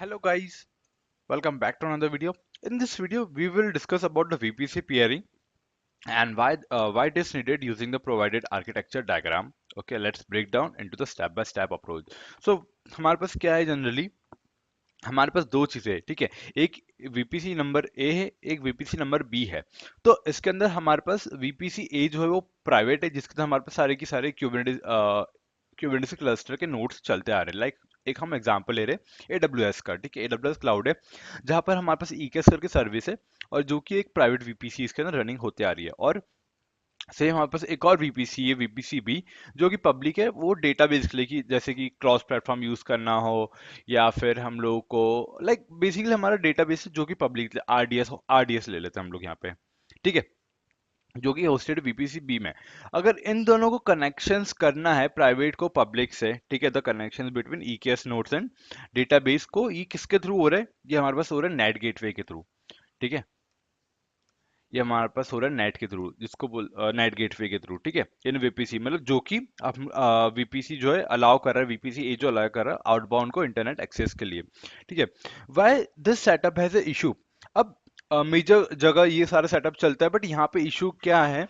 Hello guys, welcome back to another video. In this video, we will discuss about the VPC peering and why it is needed using the provided architecture diagram. Okay, let's break down into the step by step approach. So हमारे पास क्या है generally हमारे पास दो चीजें हैं, ठीक है। एक वीपीसी नंबर ए है, एक वीपीसी नंबर बी है। तो इसके अंदर हमारे पास वीपीसी ए जो है वो प्राइवेट है, जिसके अंदर हमारे पास सारे की सारे क्यूबरनेटिस क्लस्टर के नोड्स चलते आ रहे हैं। लाइक एक हम एग्जांपल ले रहे हैं एडब्ल्यूएस का, ठीक है। एडब्ल्यूएस क्लाउड है जहां पर हमारे पास ईकेएस करके सर्विस है और जो कि एक प्राइवेट वीपीसी इसके अंदर रनिंग होते आ रही है। और सेम हमारे पास एक और वीपीसी है, वीपीसी बी, जो कि पब्लिक है। वो डेटाबेस के लिए कि जैसे कि क्रॉस प्लेटफॉर्म यूज करना हो या फिर हम लोग को लाइक बेसिकली हमारा डेटाबेस है जो कि पब्लिक आरडीएस आरडीएस ले लेते हैं हम लोग यहाँ पे, ठीक है, जो कि होस्टेड वीपीसी बी में। अगर इन दोनों को कनेक्शंस करना है प्राइवेट को पब्लिक से, ठीक है, the connections between EKS nodes and database को, ये किसके थ्रू हो रहा है? ये हमारे पास हो रहा है नेट गेटवे के थ्रू, ठीक है। ये हमारे पास हो रहा है नेट के थ्रू, जिसको बोल नेट गेटवे के थ्रू, ठीक है। इन वीपीसी मतलब जो कि वीपीसी जो है अलाउ कर रहा है, वीपीसी ए जो अलाउ कर रहा है आउटबाउंड को इंटरनेट एक्सेस के लिए, ठीक है। Why this setup has a issue. अब मेजर जगह ये सारा सेटअप चलता है, बट यहाँ पे इशू क्या है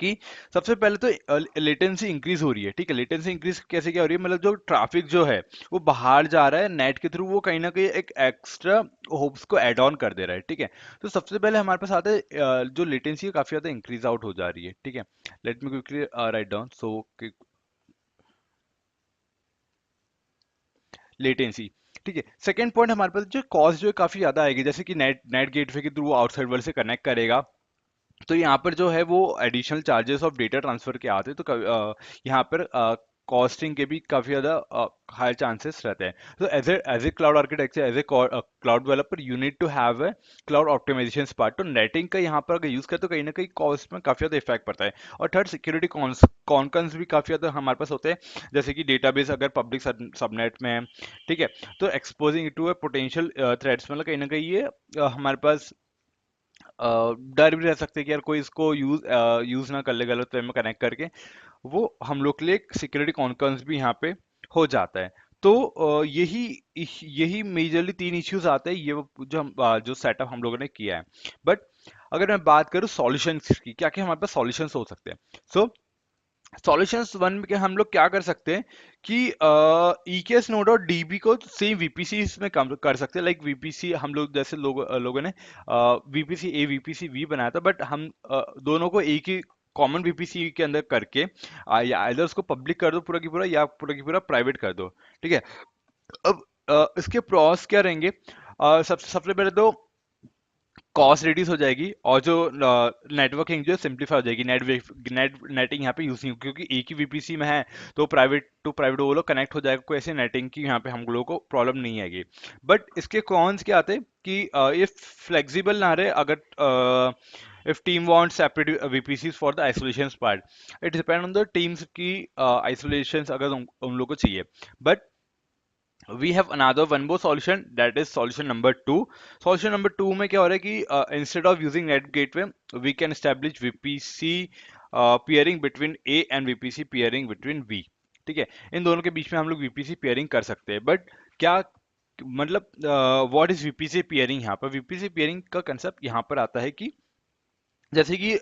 कि सबसे पहले तो लेटेंसी इंक्रीज हो रही है, ठीक है। लेटेंसी इंक्रीज कैसे क्या हो रही है? मतलब जो ट्रैफिक जो है वो बाहर जा रहा है नेट के थ्रू, वो कहीं ना कहीं एक एक्स्ट्रा होप्स को ऐड ऑन कर दे रहा है, ठीक है। तो सबसे पहले हमारे पास आता है जो लेटेंसी है काफी ज्यादा इंक्रीज आउट हो जा रही है, ठीक है। Let me quickly write down so latency, ठीक है। सेकेंड पॉइंट, हमारे पास जो कॉस्ट जो है काफी ज्यादा आएगी, जैसे कि नेट नेट गेटवे के थ्रू आउटसाइड वर्ल्ड से कनेक्ट करेगा। तो यहाँ पर जो है वो additional charges of data transfer के आते हैं। तो यहाँ पर कॉस्टिंग के भी काफी ज्यादा हाई चांसेस रहते हैं। तो as a cloud architecture, as a cloud developer, you need to have a cloud optimisation part. तो नेटिंग का यहाँ पर अगर यूज करें तो कहीं ना कहीं कॉस्ट में काफी ज्यादा इफेक्ट पड़ता है। और थर्ड, सिक्योरिटी कॉन्कर्स भी काफी ज्यादा हमारे पास होते हैं, जैसे कि डेटाबेस अगर पब्लिक सबनेट में है, ठीक है, तो exposing to a potential threats, मतलब कहीं ना कहीं ये हमारे पास डर भी रह सकते हैं कि यार कोई इसको यूज ना कर ले गलत वे में कनेक्ट करके। वो हम लोग के लिए सिक्योरिटी कॉन्सर्न्स भी यहाँ पे हो जाता है। तो यही यही मेजरली तीन इश्यूज आते हैं, ये जो जो सेटअप हम लोगों ने किया है। बट अगर मैं बात करूँ सॉल्यूशंस की, क्या क्या हमारे पास सॉल्यूशंस हो सकते हैं? सो सॉल्यूशंस वन में हम लोग क्या कर सकते हैं कि ईकेएस नोड और डीबी को सेम वीपीसी में कम कर सकते हैं। लाइक वीपीसी हम लोग जैसे लोगों ने वीपीसी ए वीपीसी वी बनाया था, बट हम दोनों को एक ही कॉमन वीपीसी के अंदर करके या आइदर उसको पब्लिक कर दो पूरा की पूरा, या पूरा की पूरा प्राइवेट कर दो, ठीक है। अब इसके प्रॉस क्या रहेंगे? सबसे सबसे पहले तो कॉस्ट रिड्यूस हो जाएगी, और जो नेटवर्किंग जो है सिंप्लीफाई हो जाएगी। नेटिंग यहाँ पे यूज नहीं होगी, क्योंकि एक ही वीपीसी में है तो प्राइवेट टू प्राइवेट वो लोग कनेक्ट हो जाएगा। कोई ऐसे नेटिंग की यहाँ पे हम लोगों को प्रॉब्लम नहीं आएगी। बट इसके कॉन्स क्या आते हैं कि ये फ्लेक्सिबल ना रहे। अगर if team wants separate VPCs for the isolations part, it depend on the teams की isolations अगर उन लोगों को चाहिए। But we have another one more solution, that is solution number two. Solution number two में क्या हो रहा है कि instead of using net gateway we can establish VPC peering between A and VPC peering between B, ठीक है। इन दोनों के बीच में हम लोग VPC peering कर सकते हैं। बट क्या मतलब व्हाट इज वीपीसी पेयरिंग? यहाँ पर वीपीसी पेयरिंग का कंसेप्ट यहाँ पर आता है कि जैसे कि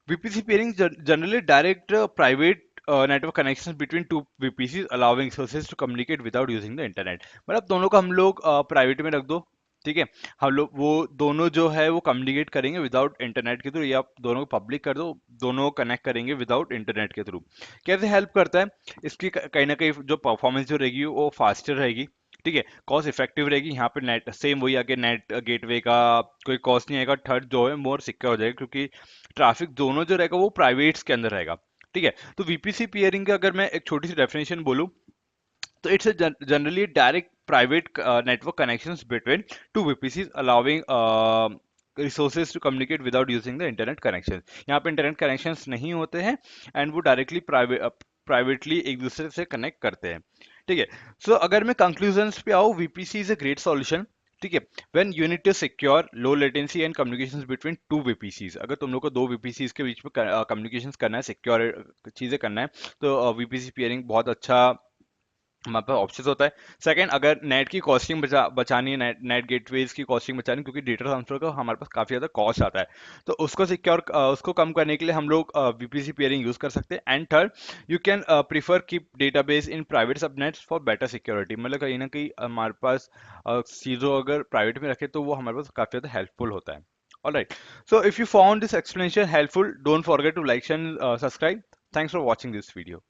VPC pairing generally direct private network connections between two VPCs, allowing sources to communicate without using the internet। मतलब दोनों को हम लोग प्राइवेट में रख दो, ठीक है। हम लोग वो दोनों जो है वो कम्युनिकेट करेंगे विदाउट इंटरनेट के थ्रू, या दोनों को पब्लिक कर दो, दोनों कनेक्ट करेंगे विदाउट इंटरनेट के थ्रू। कैसे हेल्प करता है? इसकी कहीं ना कहीं जो परफॉर्मेंस जो रहेगी वो फास्टर रहेगी, ठीक है, कॉस्ट इफेक्टिव रहेगी। यहाँ पे नेट सेम वही आगे नेट गेटवे का कोई कॉस्ट नहीं आएगा। थर्ड जो है मोर सिक्योर हो जाएगा, क्योंकि ट्रैफिक दोनों जो रहेगा वो प्राइवेट्स के अंदर रहेगा, ठीक है। तो वीपीसी पियरिंग का अगर मैं एक छोटी सी डेफिनेशन बोलूं तो it's generally direct private network connections between two VPC, allowing resources to communicate without using the internet connection. यहाँ पे इंटरनेट कनेक्शंस नहीं होते हैं एंड वो डायरेक्टली प्राइवेटली एक दूसरे से कनेक्ट करते हैं, ठीक है। सो अगर मैं कंक्लूजन्स पे आऊँ, VPC is a great solution, ठीक है, when you need to secure low latency and communications between two VPCs. अगर तुम लोग को दो वीपीसीज के बीच में कम्युनिकेशंस करना है, सिक्योर चीजें करना है, तो वीपीसी पेयरिंग बहुत अच्छा हमारे पास ऑप्शन होता है। सेकंड, अगर नेट की कॉस्टिंग बचानी है, नेट नेट गेटवेज की कॉस्टिंग बचानी है, क्योंकि डेटा ट्रांसफर का हमारे पास काफी ज्यादा कॉस्ट आता है, तो उसको सिक्योर उसको कम करने के लिए हम लोग वीपीसी पेयरिंग यूज कर सकते हैं। And third, you can prefer keep database in private subnets for better security, मतलब कहीं ना कहीं हमारे पास चीजों अगर प्राइवेट में रखे तो वो हमारे पास काफी ज्यादा हेल्पफुल होता है। Alright, so if you found this explanation helpful, don't forget to like and subscribe. Thanks for watching this video.